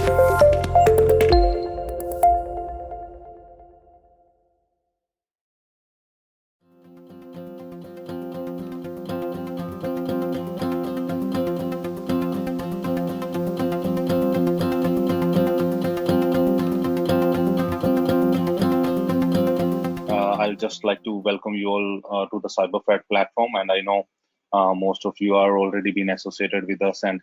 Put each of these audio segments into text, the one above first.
I'd just like to welcome you all to the CyberFrat platform. And I know most of you are already been associated with us and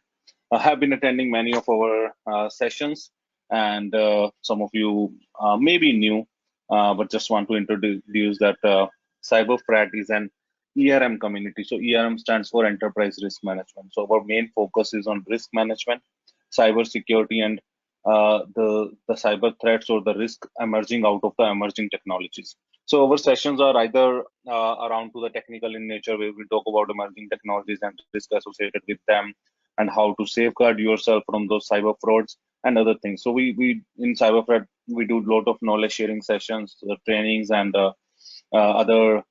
have been attending many of our sessions. And some of you may be new, but just want to introduce that CyberFrat is an ERM community. So ERM stands for Enterprise Risk Management. So our main focus is on risk management, cyber security, and the cyber threats or the risk emerging out of the emerging technologies. So our sessions are either around to the technical in nature, where we talk about emerging technologies and risk associated with them, and how to safeguard yourself from those cyber frauds and other things. So we in CyberFrat we do a lot of knowledge sharing sessions, trainings, and other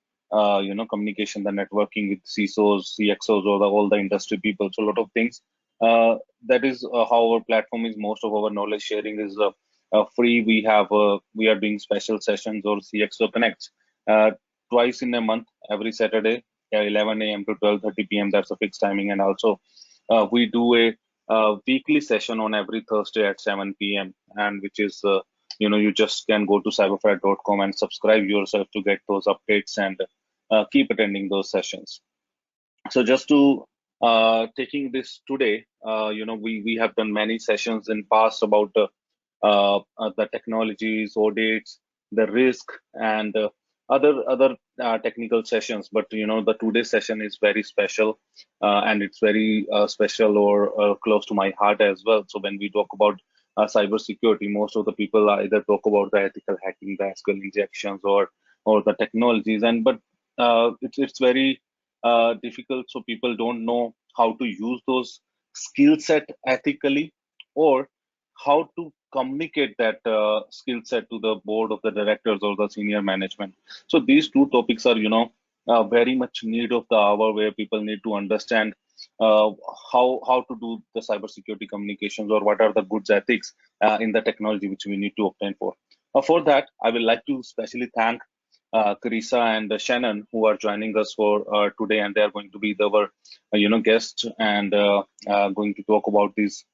communication, the networking with CISOs, CXOs, or all the industry people. So a lot of things. That is how our platform is. Most of our knowledge sharing is free. We are doing special sessions or CXO connects twice in a month, every Saturday, 11 a.m. to 12:30 p.m. That's a fixed timing, and also we do a weekly session on every Thursday at 7 p.m. and which is you just can go to cyberfrat.com and subscribe yourself to get those updates and keep attending those sessions. So just to taking this today, we have done many sessions in past about the technologies, audits, the risk, and other technical sessions. But the today's session is very special, and it's very special or close to my heart as well. So when we talk about cybersecurity, most of the people either talk about the ethical hacking, the SQL injections, or the technologies, but it's very difficult. So people don't know how to use those skill set ethically, or how to communicate that skill set to the board of the directors or the senior management. So these two topics are very much need of the hour, where people need to understand how to do the cybersecurity communications, or what are the goods ethics in the technology which we need to obtain for. For that, I would like to specially thank Karissa and Shannon, who are joining us for today, and they are going to be our guests, and going to talk about this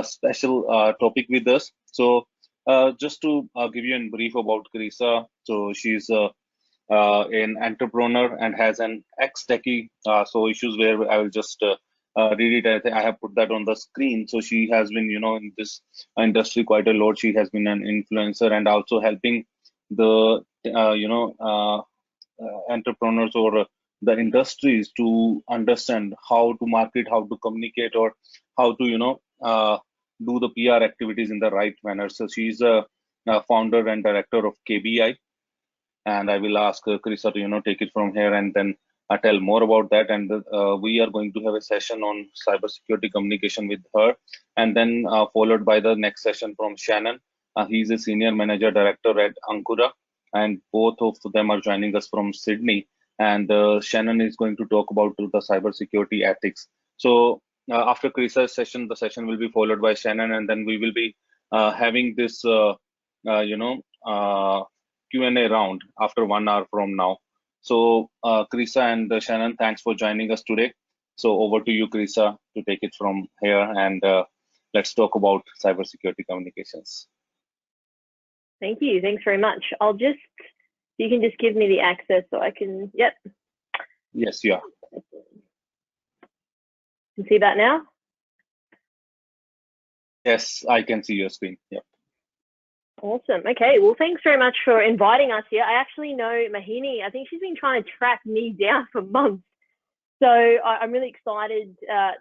special topic with us. So just to give you a brief about Karissa, so she's an entrepreneur and has an ex-techie so issues, where I will just read it. I have put that on the screen. So she has been in this industry quite a lot. She has been an influencer and also helping the entrepreneurs or the industries to understand how to market, how to communicate, or how to do the PR activities in the right manner. So she's a founder and director of KBI, and I will ask Karissa to take it from here, and then tell more about that. And we are going to have a session on cybersecurity communication with her, and then followed by the next session from Shannon. He's a senior manager director at Ankura, and both of them are joining us from Sydney. And Shannon is going to talk about the cybersecurity ethics. So after Karissa's session, the session will be followed by Shannon, and then we will be having this Q&A round after 1 hour from now. So Karissa and Shannon, thanks for joining us today. So over to you, Karissa, to take it from here, and let's talk about cybersecurity communications. Thank you. Thanks very much. You can just give me the access so I can, yep. Yes, you are. You can see that now? Yes, I can see your screen. Yep. Awesome. Okay. Well, thanks very much for inviting us here. I actually know Mahini. I think she's been trying to track me down for months. So I'm really excited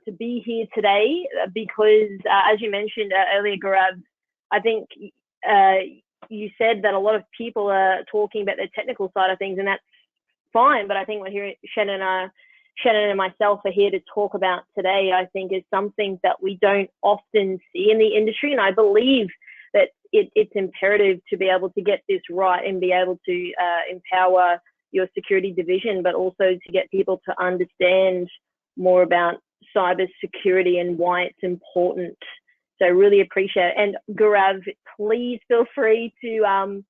to be here today because, as you mentioned earlier, Gaurav, I think you said that a lot of people are talking about the technical side of things, and that's fine. But I think we're here, Shannon and myself are here to talk about today, I think is something that we don't often see in the industry. And I believe that it's imperative to be able to get this right and be able to empower your security division, but also to get people to understand more about cyber security and why it's important So really appreciate it. And Gaurav, please feel free to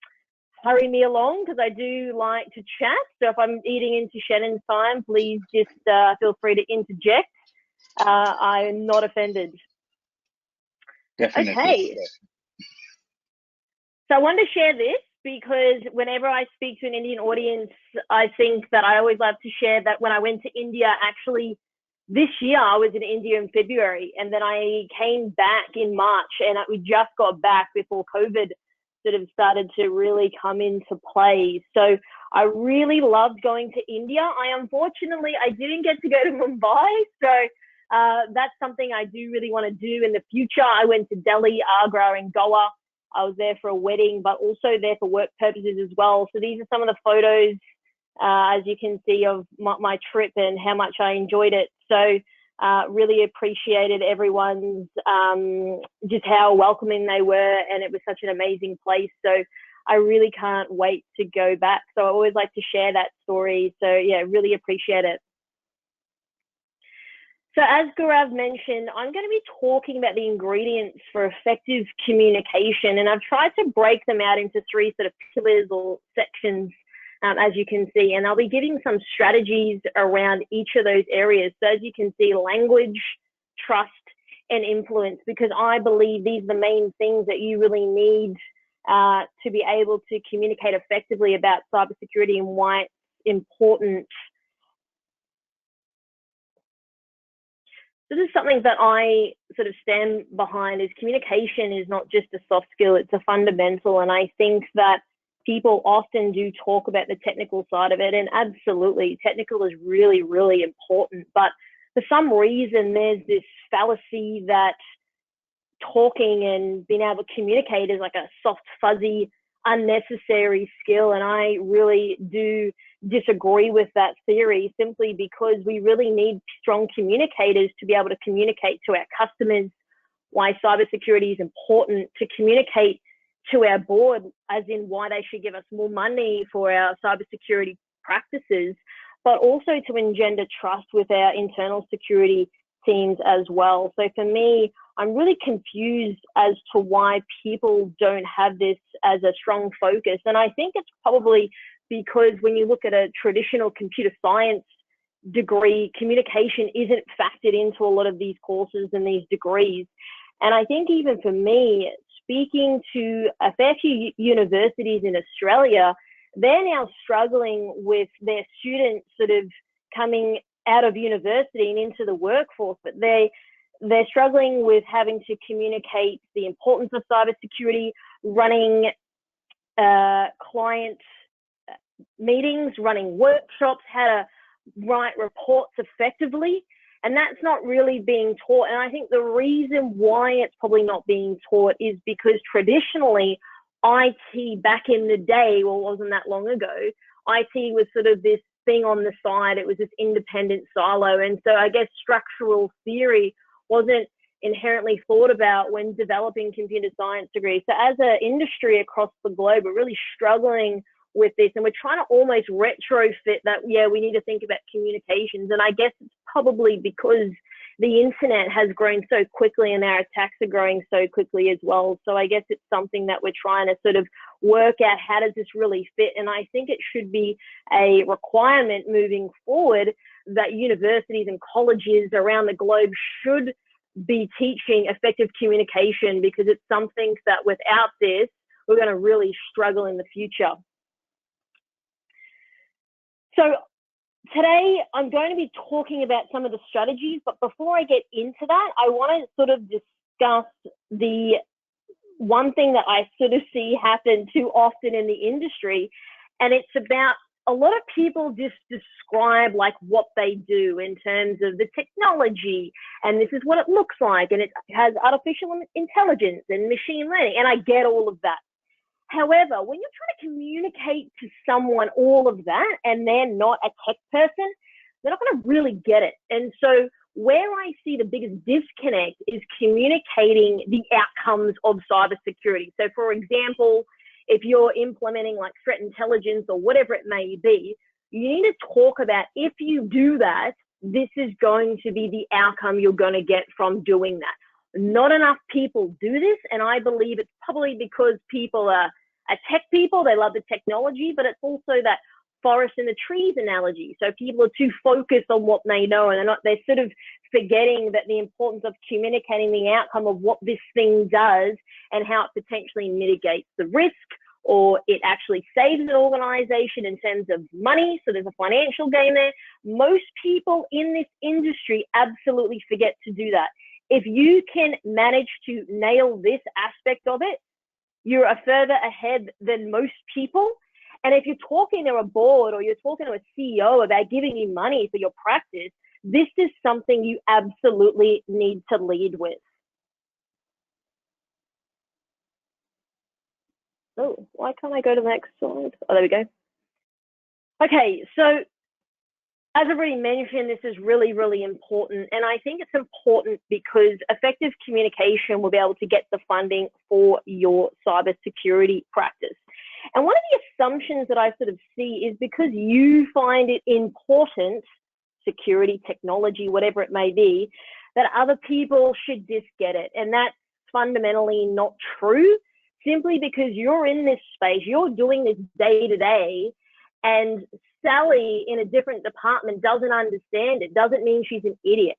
hurry me along because I do like to chat. So if I'm eating into Shannon's time, please just feel free to interject. I'm not offended. Definitely. Okay. So I want to share this because whenever I speak to an Indian audience, I think that I always love to share that when I went to India, actually this year I was in India in February, and then I came back in March, and we just got back before COVID sort of started to really come into play. So I really loved going to India. Unfortunately, I didn't get to go to Mumbai. So that's something I do really want to do in the future. I went to Delhi, Agra, and Goa. I was there for a wedding, but also there for work purposes as well. So these are some of the photos, as you can see, of my trip and how much I enjoyed it. So really appreciated everyone's, just how welcoming they were. And it was such an amazing place. So I really can't wait to go back. So I always like to share that story. So yeah, really appreciate it. So as Gaurav mentioned, I'm going to be talking about the ingredients for effective communication, and I've tried to break them out into three sort of pillars or sections, as you can see, and I'll be giving some strategies around each of those areas. So as you can see, language, trust, and influence, because I believe these are the main things that you really need to be able to communicate effectively about cybersecurity and why it's important. This is something that I sort of stand behind, is communication is not just a soft skill, it's a fundamental. And I think that people often do talk about the technical side of it, and absolutely, technical is really, really important. But for some reason, there's this fallacy that talking and being able to communicate is like a soft, fuzzy, unnecessary skill. And I really do disagree with that theory, simply because we really need strong communicators to be able to communicate to our customers why cybersecurity is important, to communicate to our board as in why they should give us more money for our cybersecurity practices, but also to engender trust with our internal security teams as well. So for me, I'm really confused as to why people don't have this as a strong focus. And I think it's probably because when you look at a traditional computer science degree, communication isn't factored into a lot of these courses and these degrees. And I think even for me, speaking to a fair few universities in Australia, they're now struggling with their students sort of coming out of university and into the workforce, but they're struggling with having to communicate the importance of cybersecurity, running client meetings, running workshops, how to write reports effectively. And that's not really being taught. And I think the reason why it's probably not being taught is because traditionally IT back in the day, well, it wasn't that long ago, IT was sort of this thing on the side. It was this independent silo. And so I guess structural theory wasn't inherently thought about when developing computer science degrees. So as an industry across the globe, we're really struggling with this, and we're trying to almost retrofit that, yeah, we need to think about communications. And I guess it's probably because the internet has grown so quickly and our attacks are growing so quickly as well. So I guess it's something that we're trying to sort of work out, how does this really fit? And I think it should be a requirement moving forward that universities and colleges around the globe should be teaching effective communication, because it's something that without this, we're going to really struggle in the future. So today I'm going to be talking about some of the strategies, but before I get into that, I want to sort of discuss the one thing that I sort of see happen too often in the industry, and it's about a lot of people just describe like what they do in terms of the technology, and this is what it looks like, and it has artificial intelligence and machine learning, and I get all of that. However, when you're trying to communicate to someone all of that and they're not a tech person, they're not going to really get it. And so where I see the biggest disconnect is communicating the outcomes of cybersecurity. So for example, if you're implementing like threat intelligence or whatever it may be, you need to talk about, if you do that, this is going to be the outcome you're going to get from doing that. Not enough people do this, and I believe it's probably because people are tech people. They love the technology, but it's also that forest and the trees analogy. So people are too focused on what they know, and they're sort of forgetting that the importance of communicating the outcome of what this thing does and how it potentially mitigates the risk, or it actually saves an organization in terms of money. So there's a financial gain there. Most people in this industry absolutely forget to do that. If you can manage to nail this aspect of it, you're further ahead than most people. And if you're talking to a board or you're talking to a CEO about giving you money for your practice, this is something you absolutely need to lead with. Oh, why can't I go to the next slide? Oh, there we go. Okay, so as I've already mentioned, this is really, really important. And I think it's important because effective communication will be able to get the funding for your cybersecurity practice. And one of the assumptions that I sort of see is because you find it important, security, technology, whatever it may be, that other people should just get it. And that's fundamentally not true, simply because you're in this space, you're doing this day to day, and Sally in a different department doesn't understand it, doesn't mean she's an idiot.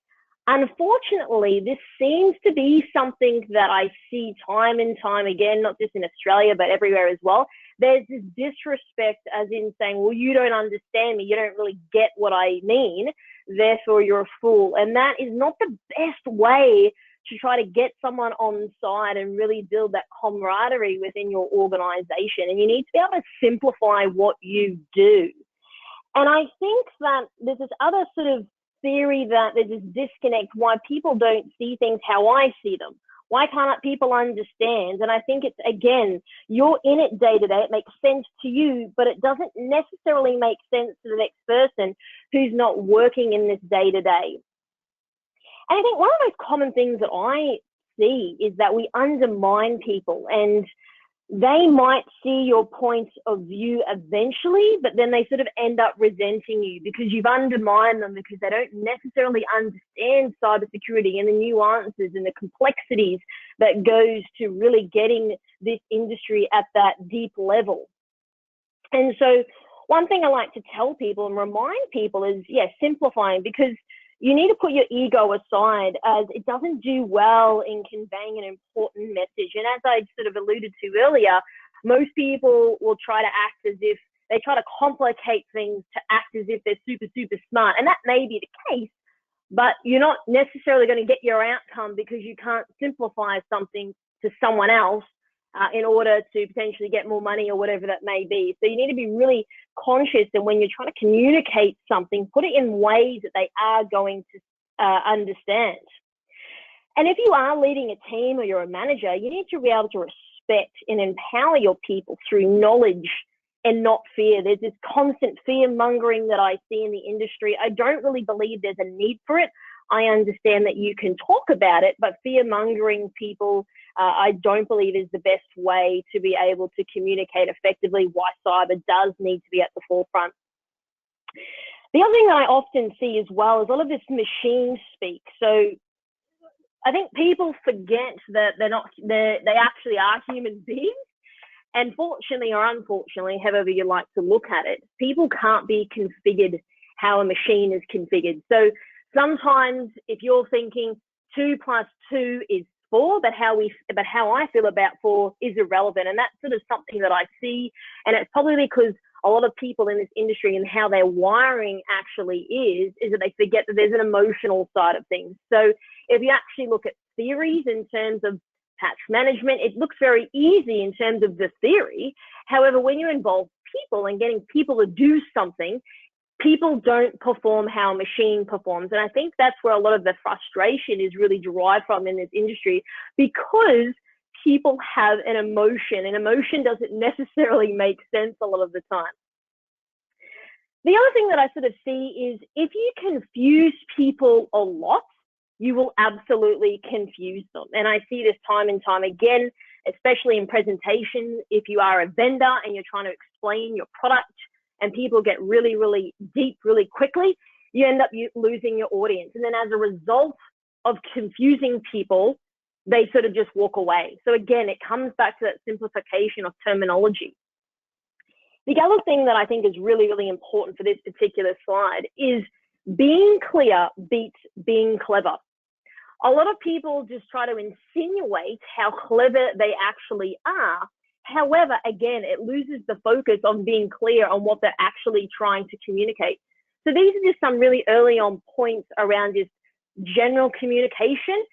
Unfortunately, this seems to be something that I see time and time again, not just in Australia, but everywhere as well. There's this disrespect, as in saying, well, you don't understand me, you don't really get what I mean, therefore you're a fool. And that is not the best way to try to get someone on side and really build that camaraderie within your organization. And you need to be able to simplify what you do. And I think that there's this other sort of theory that there's this disconnect why people don't see things how I see them. Why can't people understand? And I think it's, again, you're in it day to day. It makes sense to you, but it doesn't necessarily make sense to the next person who's not working in this day to day. And I think one of the most common things that I see is that we undermine people, and they might see your point of view eventually, but then they sort of end up resenting you because you've undermined them, because they don't necessarily understand cybersecurity and the nuances and the complexities that goes to really getting this industry at that deep level. And so one thing I like to tell people and remind people is, simplifying, because you need to put your ego aside, as it doesn't do well in conveying an important message. And as I sort of alluded to earlier, most people will try to act as if they try to complicate things to act as if they're super, super smart. And that may be the case, but you're not necessarily going to get your outcome because you can't simplify something to someone else in order to potentially get more money or whatever that may be. So you need to be really conscious, and when you're trying to communicate something, put it in ways that they are going to understand. And if you are leading a team or you're a manager, you need to be able to respect and empower your people through knowledge and not fear. There's this constant fear mongering that I see in the industry. I don't really believe there's a need for it. I understand that you can talk about it, but fear mongering people, I don't believe is the best way to be able to communicate effectively why cyber does need to be at the forefront. The other thing that I often see as well is all of this machine speak. So I think people forget that they actually are human beings. And fortunately or unfortunately, however you like to look at it, people can't be configured how a machine is configured. So sometimes if you're thinking 2 + 2 is 4, but how I feel about 4 is irrelevant. And that's sort of something that I see. And it's probably because a lot of people in this industry and how their wiring actually is that they forget that there's an emotional side of things. So if you actually look at theories in terms of patch management, it looks very easy in terms of the theory. However, when you involve people and getting people to do something, people don't perform how a machine performs. And I think that's where a lot of the frustration is really derived from in this industry, because people have an emotion, and emotion doesn't necessarily make sense a lot of the time. The other thing that I sort of see is if you confuse people a lot, you will absolutely confuse them. And I see this time and time again, especially in presentations. If you are a vendor and you're trying to explain your product and people get really, really deep really quickly, you end up losing your audience. And then as a result of confusing people, they sort of just walk away. So again, it comes back to that simplification of terminology. The other thing that I think is really, really important for this particular slide is being clear beats being clever. A lot of people just try to insinuate how clever they actually are. However, again, it loses the focus on being clear on what they're actually trying to communicate. So these are just some really early on points around just general communication.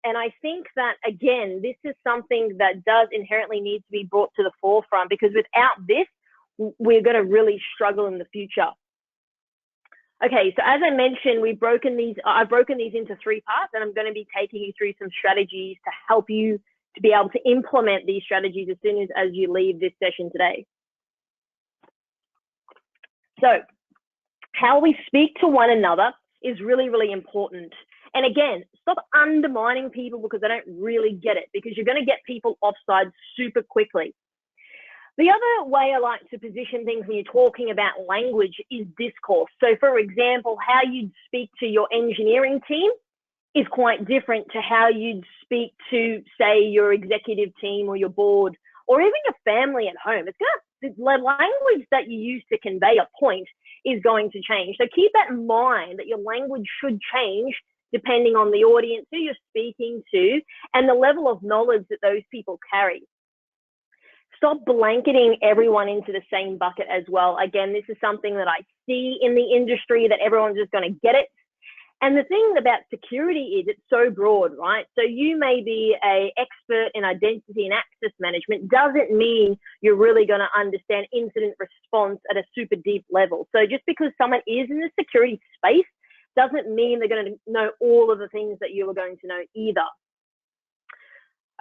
And I think that, again, this is something that does inherently need to be brought to the forefront, because without this, we're going to really struggle in the future. Okay, so as I mentioned, I've broken these into 3 parts, and I'm going to be taking you through some strategies to help you to be able to implement these strategies as soon as you leave this session today. So how we speak to one another is really, really important. And again, stop undermining people because they don't really get it, because you're going to get people offside super quickly. The other way I like to position things when you're talking about language is discourse. So for example, how you'd speak to your engineering team is quite different to how you'd speak to, say, your executive team or your board, or even your family at home. The language that you use to convey a point is going to change. So keep that in mind, that your language should change depending on the audience, who you're speaking to, and the level of knowledge that those people carry. Stop blanketing everyone into the same bucket as well. Again, this is something that I see in the industry, that everyone's just going to get it. And the thing about security is it's so broad, right? So you may be an expert in identity and access management, doesn't mean you're really going to understand incident response at a super deep level. So just because someone is in the security space doesn't mean they're going to know all of the things that you are going to know either.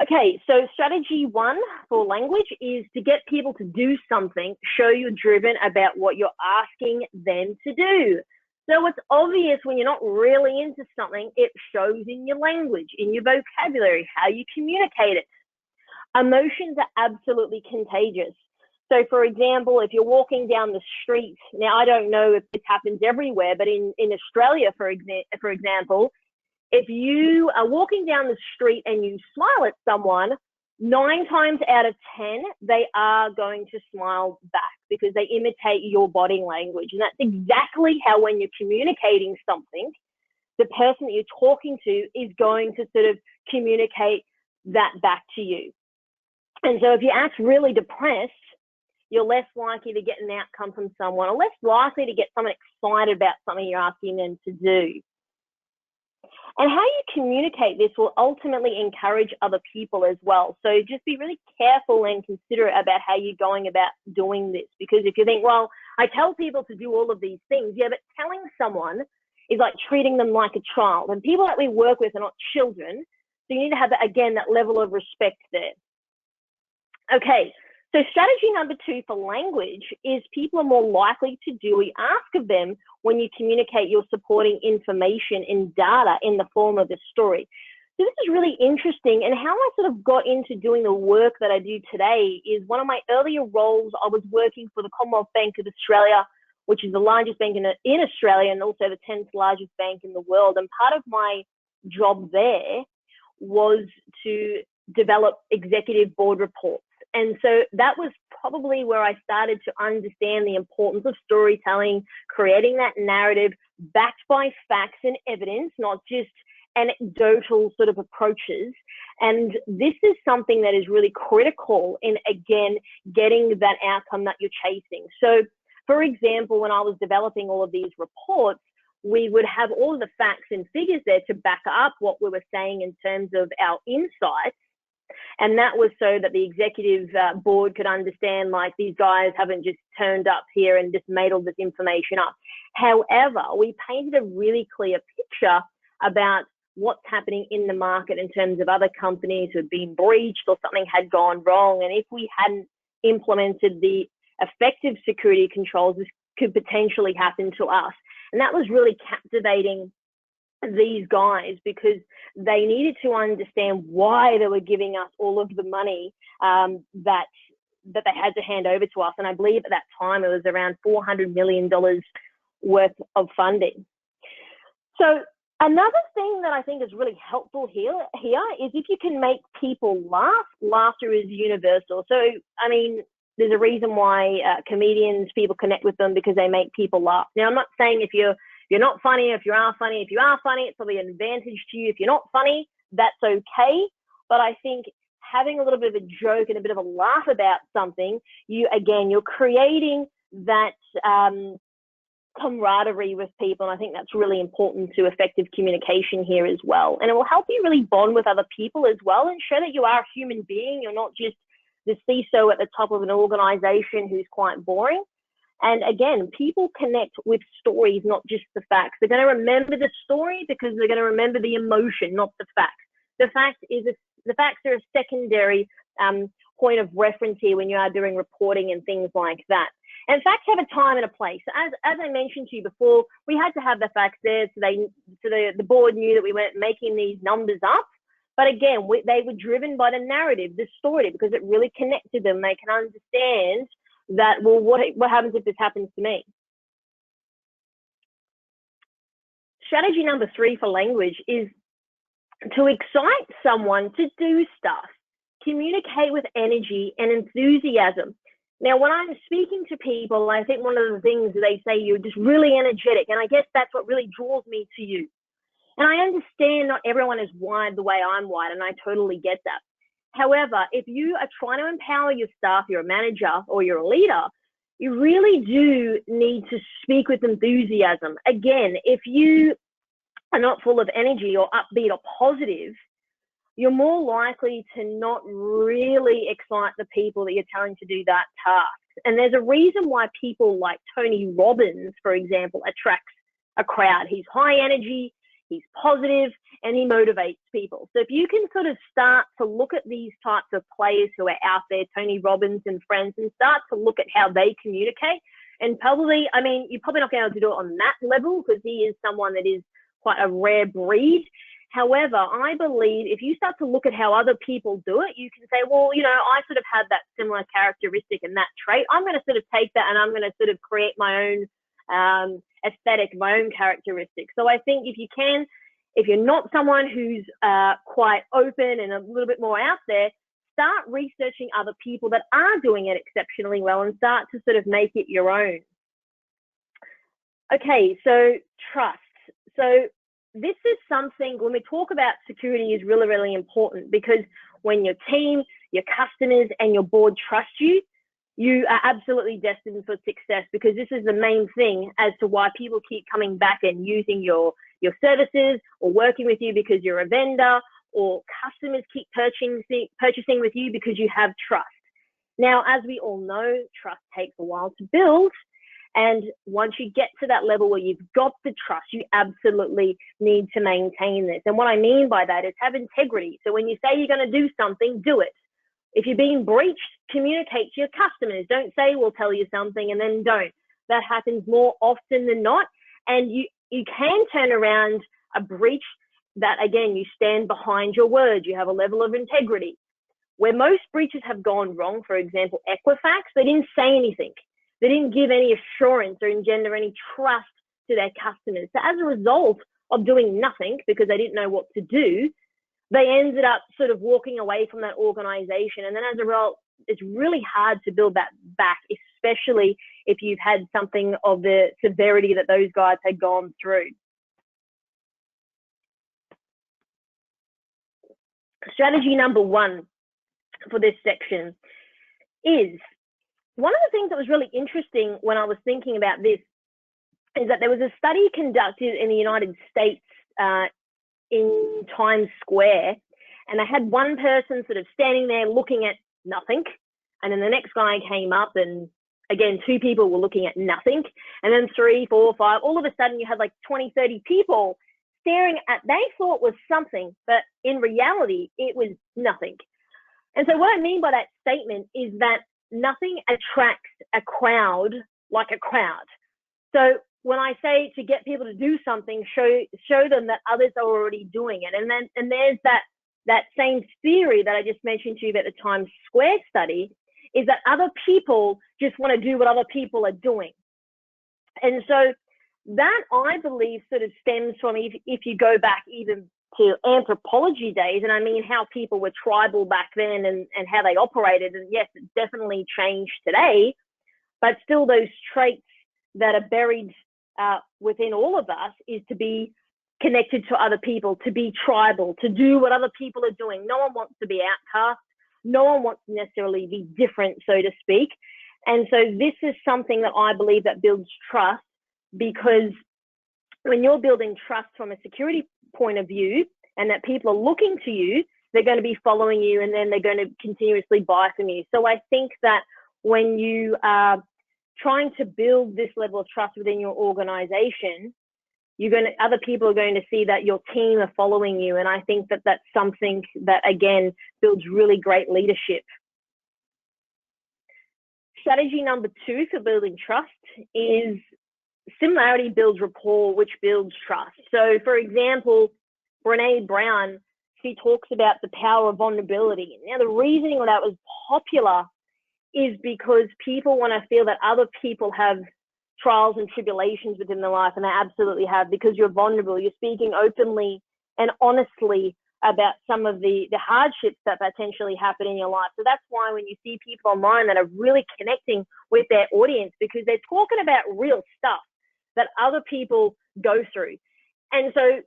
Okay, so strategy 1 for language is to get people to do something, show you're driven about what you're asking them to do. So it's obvious when you're not really into something, it shows in your language, in your vocabulary, how you communicate it. Emotions are absolutely contagious. So for example, if you're walking down the street, now I don't know if this happens everywhere, but in Australia, for example, if you are walking down the street and you smile at someone, 9 times out of 10, they are going to smile back because they imitate your body language. And that's exactly how, when you're communicating something, the person that you're talking to is going to sort of communicate that back to you. And so if you act really depressed, you're less likely to get an outcome from someone, or less likely to get someone excited about something you're asking them to do. And how you communicate this will ultimately encourage other people as well. So just be really careful and considerate about how you're going about doing this. Because if you think, well, I tell people to do all of these things, yeah, but telling someone is like treating them like a child. And people that we work with are not children. So you need to have, again, that level of respect there. Okay, so strategy number 2 for language is people are more likely to do what you ask of them when you communicate your supporting information and data in the form of a story. So this is really interesting, and how I sort of got into doing the work that I do today is one of my earlier roles. I was working for the Commonwealth Bank of Australia, which is the largest bank in Australia and also the 10th largest bank in the world. And part of my job there was to develop executive board reports. And so that was probably where I started to understand the importance of storytelling, creating that narrative backed by facts and evidence, not just anecdotal sort of approaches. And this is something that is really critical in, again, getting that outcome that you're chasing. So, for example, when I was developing all of these reports, we would have all of the facts and figures there to back up what we were saying in terms of our insights. And that was so that the executive board could understand, like, these guys haven't just turned up here and just made all this information up. However, we painted a really clear picture about what's happening in the market in terms of other companies who had been breached or something had gone wrong. And if we hadn't implemented the effective security controls, this could potentially happen to us. And that was really captivating these guys, because they needed to understand why they were giving us all of the money that they had to hand over to us. And I believe at that time it was around $400 million worth of funding. So Another thing that I think is really helpful here is if you can make people laugh. Laughter is universal. So, I mean, there's a reason why comedians, people connect with them, because they make people laugh. Now, I'm not saying if you're not funny, if you are funny, it's probably an advantage to you. If you're not funny, that's okay. But I think having a little bit of a joke and a bit of a laugh about something, you're creating that camaraderie with people. And I think that's really important to effective communication here as well. And it will help you really bond with other people as well and show that you are a human being. You're not just the CISO at the top of an organization who's quite boring. And again, people connect with stories, not just the facts. They're going to remember the story because they're going to remember the emotion, not the facts. The facts are a secondary point of reference here when you are doing reporting and things like that. And facts have a time and a place. As I mentioned to you before, we had to have the facts there so the board knew that we weren't making these numbers up. But again, they were driven by the narrative, the story, because it really connected them. They can understand that, well, what happens if this happens to me? Strategy number 3 for language is to excite someone to do stuff. Communicate with energy and enthusiasm. Now, when I'm speaking to people, I think one of the things they say, you're just really energetic. And I guess that's what really draws me to you. And I understand not everyone is wired the way I'm wired, and I totally get that. However, if you are trying to empower your staff, you're a manager or you're a leader, you really do need to speak with enthusiasm. Again, if you are not full of energy or upbeat or positive, you're more likely to not really excite the people that you're telling to do that task. And there's a reason why people like Tony Robbins, for example, attracts a crowd. He's high energy, he's positive, and he motivates people. So if you can sort of start to look at these types of players who are out there, Tony Robbins and friends, and start to look at how they communicate, and probably, I mean, you're probably not going to be able to do it on that level because he is someone that is quite a rare breed. However, I believe if you start to look at how other people do it, you can say, well, you know, I sort of had that similar characteristic and that trait. I'm going to sort of take that and I'm going to sort of create my own aesthetic, my own characteristics. So I think if you can, if you're not someone who's quite open and a little bit more out there, start researching other people that are doing it exceptionally well and start to sort of make it your own. Okay, so trust. So this is something, when we talk about security, is really, really important, because when your team, your customers, and your board trust you, you are absolutely destined for success, because this is the main thing as to why people keep coming back and using your services or working with you because you're a vendor, or customers keep purchasing with you because you have trust. Now, as we all know, trust takes a while to build. And once you get to that level where you've got the trust, you absolutely need to maintain this. And what I mean by that is have integrity. So when you say you're going to do something, do it. If you're being breached, communicate to your customers. Don't say we'll tell you something and then don't. That happens more often than not. And you can turn around a breach that, again, you stand behind your word. You have a level of integrity. Where most breaches have gone wrong, for example, Equifax, they didn't say anything. They didn't give any assurance or engender any trust to their customers. So as a result of doing nothing because they didn't know what to do, they ended up sort of walking away from that organization. And then as a result, it's really hard to build that back, especially if you've had something of the severity that those guys had gone through. Strategy number 1 for this section is, one of the things that was really interesting when I was thinking about this is that there was a study conducted in the United States in Times Square, and they had one person sort of standing there looking at nothing, and then the next guy came up, and again, 2 people were looking at nothing, and then 3, 4, 5, all of a sudden you had like 20, 30 people staring at, they thought was something, but in reality, it was nothing. And so what I mean by that statement is that nothing attracts a crowd like a crowd. So when I say to get people to do something, show them that others are already doing it. And there's that same theory that I just mentioned to you about the Times Square study, is that other people just want to do what other people are doing. And so that, I believe, sort of stems from, if you go back even to anthropology days, and I mean how people were tribal back then and how they operated. And yes, it's definitely changed today, but still those traits that are buried within all of us is to be connected to other people, to be tribal, to do what other people are doing. No one wants to be outcast. No one wants to necessarily be different, so to speak. And so this is something that I believe that builds trust, because when you're building trust from a security point of view and that people are looking to you, they're going to be following you, and then they're going to continuously buy from you. So I think that when you are trying to build this level of trust within your organization, other people are going to see that your team are following you. And I think that that's something that, again, builds really great leadership. Strategy number 2 for building trust is similarity builds rapport, which builds trust. So, for example, Brene Brown, she talks about the power of vulnerability. Now, the reasoning that was popular is because people want to feel that other people have trials and tribulations within their life, and they absolutely have, because you're vulnerable. You're speaking openly and honestly about some of the hardships that potentially happen in your life. So that's why when you see people online that are really connecting with their audience, because they're talking about real stuff that other people go through. And so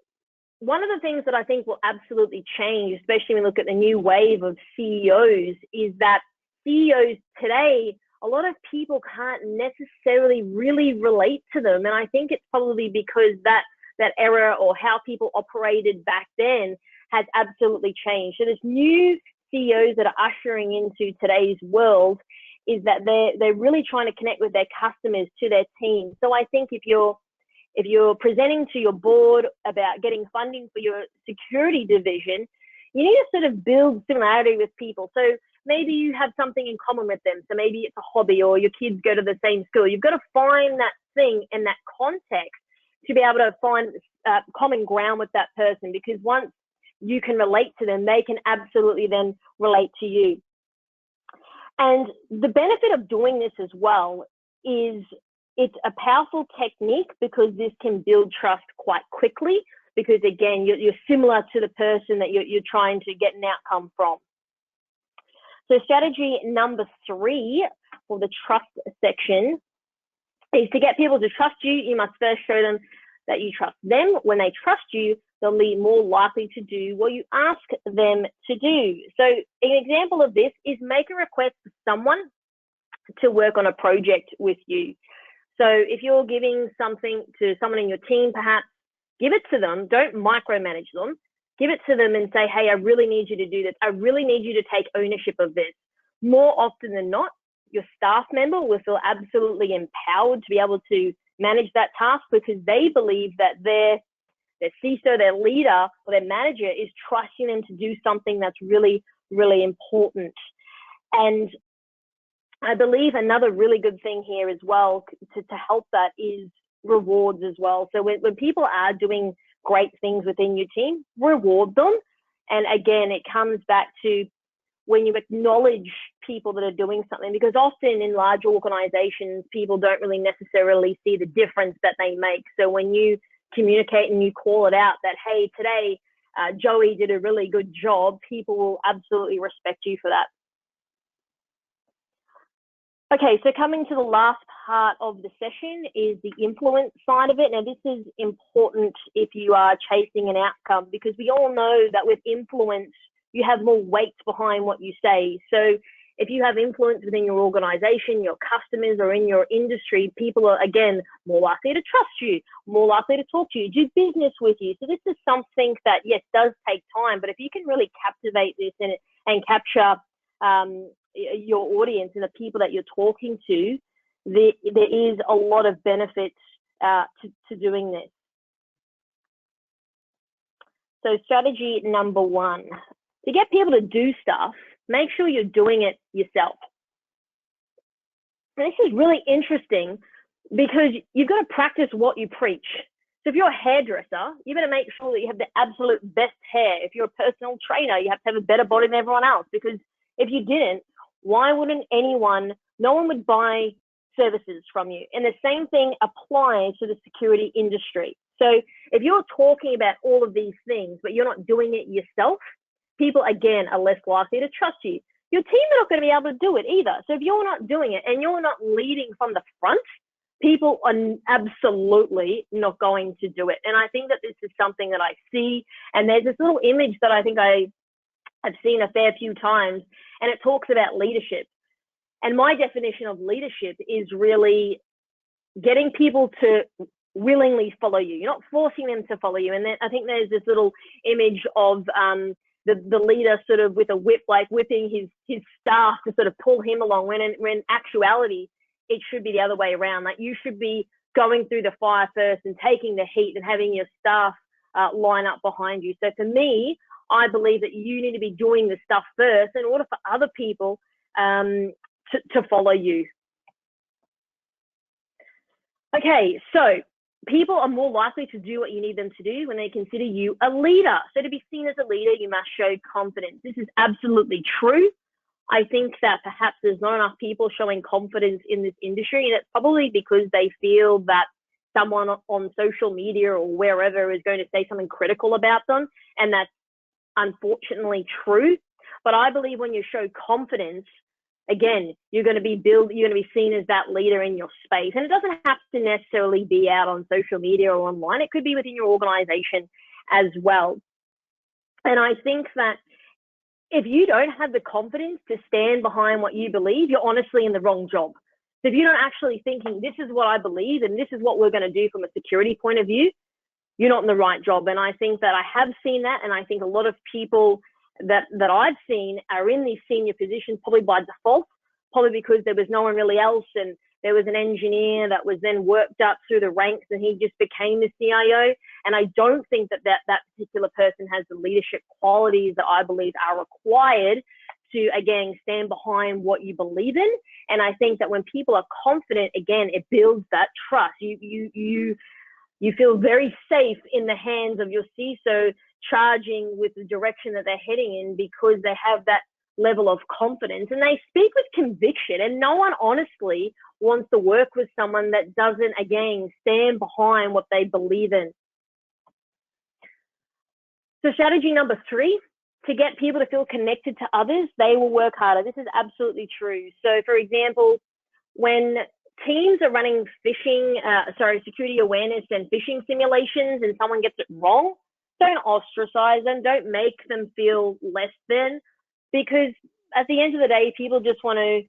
one of the things that I think will absolutely change, especially when we look at the new wave of CEOs, is that CEOs today, a lot of people can't necessarily really relate to them. And I think it's probably because that era, or how people operated back then, has absolutely changed. So this new CEOs that are ushering into today's world is that they're really trying to connect with their customers, to their team. So I think if you're presenting to your board about getting funding for your security division, you need to sort of build similarity with people. So maybe you have something in common with them. So maybe it's a hobby, or your kids go to the same school. You've got to find that thing in that context to be able to find common ground with that person, because once you can relate to them, they can absolutely then relate to you. And the benefit of doing this as well is it's a powerful technique, because this can build trust quite quickly, because again, you're similar to the person that you're trying to get an outcome from. So strategy number 3 for the trust section is to get people to trust you. You must first show them that you trust them. When they trust you, they'll be more likely to do what you ask them to do. So an example of this is make a request for someone to work on a project with you. So if you're giving something to someone in your team, perhaps give it to them. Don't micromanage them. Give it to them and say, hey, I really need you to do this. I really need you to take ownership of this. More often than not, your staff member will feel absolutely empowered to be able to manage that task, because they believe that their CISO, their leader, or their manager is trusting them to do something that's really, really important. And I believe another really good thing here as well to help that is rewards as well. So when people are doing great things within your team, reward them. And again, it comes back to when you acknowledge people that are doing something, because often in large organizations, people don't really necessarily see the difference that they make. So when you communicate and you call it out that, hey, today Joey did a really good job, people will absolutely respect you for that. Okay, so coming to the last part of the session is the influence side of it. Now, this is important if you are chasing an outcome, because we all know that with influence, you have more weight behind what you say. So if you have influence within your organization, your customers, or in your industry, people are, again, more likely to trust you, more likely to talk to you, do business with you. So this is something that, yes, does take time, but if you can really captivate this and capture your audience and the people that you're talking to, there is a lot of benefits to doing this. So strategy number 1, to get people to do stuff, make sure you're doing it yourself. And this is really interesting because you've got to practice what you preach. So if you're a hairdresser, you better make sure that you have the absolute best hair. If you're a personal trainer, you have to have a better body than everyone else, because if you didn't, why wouldn't no one would buy services from you. And the same thing applies to the security industry. So if you're talking about all of these things, but you're not doing it yourself, people, again, are less likely to trust you. Your team are not going to be able to do it either. So if you're not doing it and you're not leading from the front, people are absolutely not going to do it. And I think that this is something that I see. And there's this little image that I think I have seen a fair few times, and it talks about leadership. And my definition of leadership is really getting people to willingly follow you. You're not forcing them to follow you. And then I think there's this little image of the leader sort of with a whip, like whipping his staff to sort of pull him along, when in actuality, it should be the other way around. Like, you should be going through the fire first and taking the heat and having your staff line up behind you. So for me, I believe that you need to be doing the stuff first in order for other people to follow you. Okay, so people are more likely to do what you need them to do when they consider you a leader. So to be seen as a leader, you must show confidence. This is absolutely true. I think that perhaps there's not enough people showing confidence in this industry, and it's probably because they feel that someone on social media or wherever is going to say something critical about them, and that's unfortunately true. But I believe when you show confidence, again, you're going to be seen as that leader in your space. And it doesn't have to necessarily be out on social media or online. It could be within your organization as well. And I think that if you don't have the confidence to stand behind what you believe, you're honestly in the wrong job. So if you're not actually thinking, this is what I believe and this is what we're going to do from a security point of view, you're not in the right job. And I think that I have seen that. And I think a lot of people that I've seen are in these senior positions probably by default, probably because there was no one really else, and there was an engineer that was then worked up through the ranks and he just became the CIO. And I don't think that particular person has the leadership qualities that I believe are required to, again, stand behind what you believe in. And I think that when people are confident, again, it builds that trust. You feel very safe in the hands of your CISO charging with the direction that they're heading in, because they have that level of confidence and they speak with conviction. And no one honestly wants to work with someone that doesn't, again, stand behind what they believe in. So strategy number 3, to get people to feel connected to others, they will work harder. This is absolutely true. So for example, when teams are running security awareness and phishing simulations and someone gets it wrong, don't ostracize them, don't make them feel less than, because at the end of the day, people just want to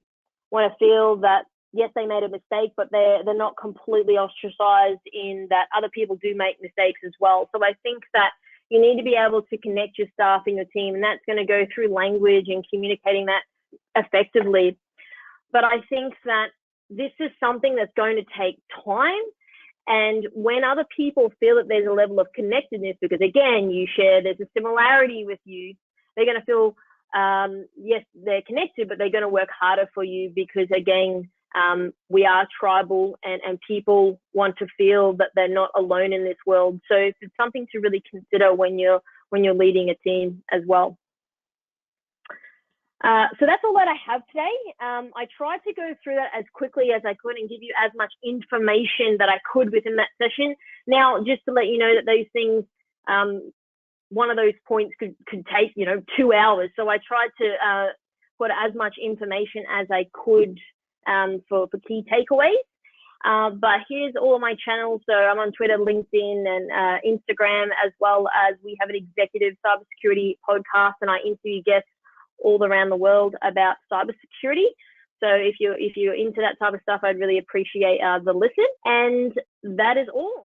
feel that, yes, they made a mistake, but they're not completely ostracized in that other people do make mistakes as well. So I think that you need to be able to connect your staff in your team, and that's going to go through language and communicating that effectively. But I think that this is something that's going to take time. And when other people feel that there's a level of connectedness, because again, there's a similarity with you, they're going to feel, yes, they're connected, but they're going to work harder for you, because again, we are tribal, and people want to feel that they're not alone in this world. So it's something to really consider when you're leading a team as well. So that's all that I have today. I tried to go through that as quickly as I could and give you as much information that I could within that session. Now, just to let you know that those things, one of those points could take, 2 hours. So I tried to put as much information as I could for key takeaways. But here's all of my channels. So I'm on Twitter, LinkedIn, and Instagram, as well as we have an executive cybersecurity podcast, and I interview guests all around the world about cybersecurity. So if you're into that type of stuff, I'd really appreciate the listen. And that is all.